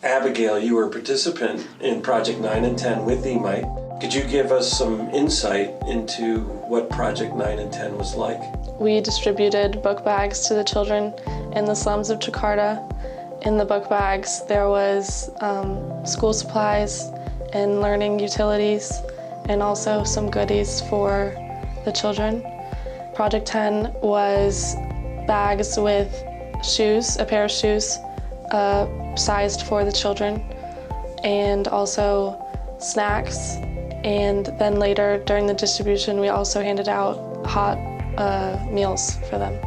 Abigail, you were a participant in Project 9 and 10 with eMite. Could you give us some insight into what Project 9 and 10 was like? We distributed book bags to the children in the slums of Jakarta. In the book bags, there was school supplies and learning utilities, and also some goodies for the children. Project 10 was bags with shoes, a pair of shoes, sized for the children, and also snacks. And then later during the distribution, we also handed out hot meals for them.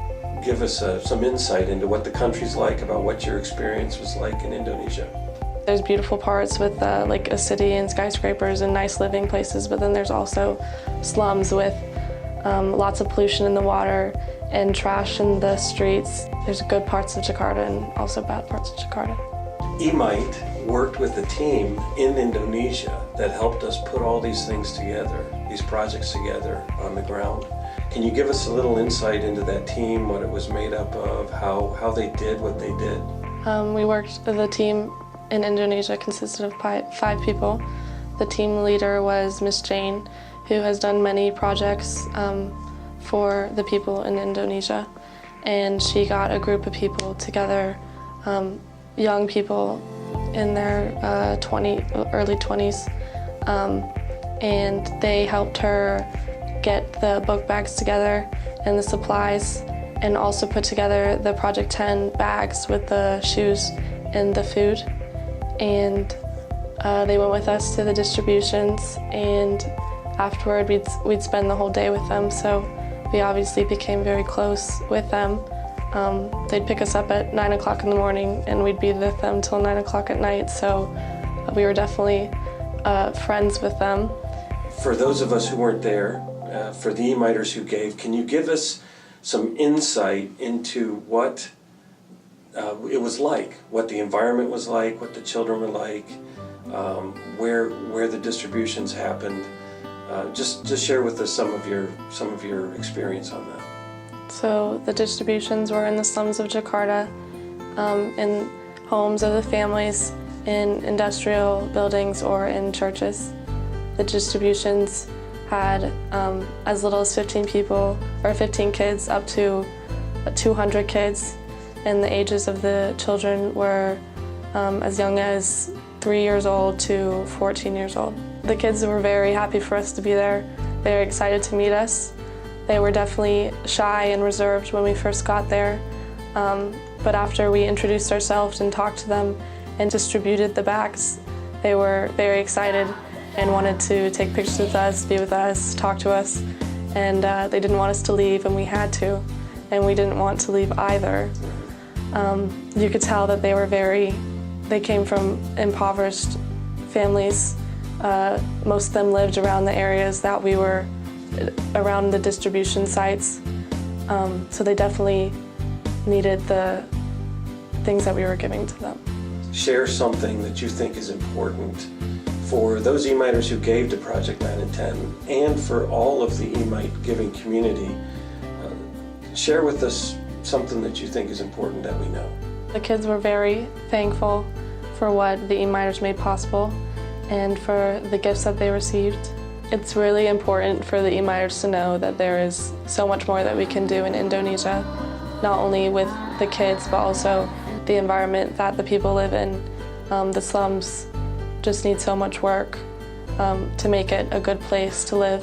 Give us some insight into what the country's like, about what your experience was like in Indonesia. There's beautiful parts with like a city and skyscrapers and nice living places, but then there's also slums with lots of pollution in the water and trash in the streets. There's good parts of Jakarta and also bad parts of Jakarta. eMite worked with a team in Indonesia that helped us put all these things together, these projects together on the ground. Can you give us a little insight into that team, what it was made up of, how they did what they did? The team in Indonesia consisted of 5 people. The team leader was Miss Jane, who has done many projects for the people in Indonesia. And she got a group of people together, young people in their early 20s, and they helped her get the book bags together and the supplies, and also put together the Project 10 bags with the shoes and the food. And they went with us to the distributions, and afterward we'd spend the whole day with them, so we obviously became very close with them. They'd pick us up at 9 o'clock in the morning and we'd be with them till 9 o'clock at night, so we were definitely friends with them. For those of us who weren't there, for the eMiters who gave, can you give us some insight into what it was like, what the environment was like, what the children were like, where the distributions happened? Just share with us some of your experience on that. So the distributions were in the slums of Jakarta, in homes of the families, in industrial buildings, or in churches. The distributions had as little as 15 people, or 15 kids, up to 200 kids, and the ages of the children were as young as 3 years old to 14 years old. The kids were very happy for us to be there. They were excited to meet us. They were definitely shy and reserved when we first got there, but after we introduced ourselves and talked to them and distributed the bags, they were very excited and wanted to take pictures with us, be with us, talk to us, and they didn't want us to leave, and we had to, and we didn't want to leave either. You could tell that they came from impoverished families. Most of them lived around the areas that we were around the distribution sites, so they definitely needed the things that we were giving to them. Share something that you think is important for those eMiters who gave to Project 9 and 10, and for all of the eMite giving community. Share with us something that you think is important that we know. The kids were very thankful for what the eMiters made possible and for the gifts that they received. It's really important for the eMiters to know that there is so much more that we can do in Indonesia, not only with the kids, but also the environment that the people live in. The slums just need so much work to make it a good place to live.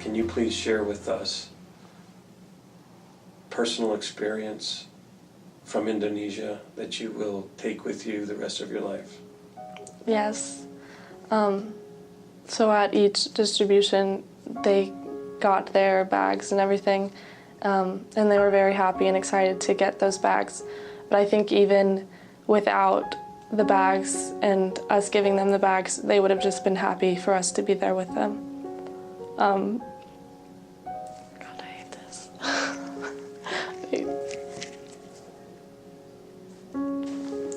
Can you please share with us personal experience from Indonesia that you will take with you the rest of your life? Yes. So at each distribution, they got their bags and everything, and they were very happy and excited to get those bags. But I think even without the bags and us giving them the bags, they would have just been happy for us to be there with them. God, I hate this.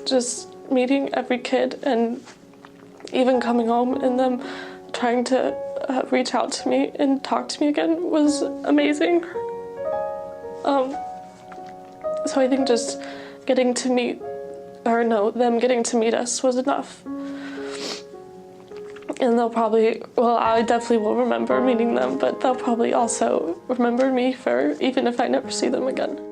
Just meeting every kid and even coming home and them trying to reach out to me and talk to me again was amazing. So I think just getting to meet, or no, them getting to meet us was enough. And they'll probably, well, I definitely will remember meeting them, but they'll probably also remember me for even if I never see them again.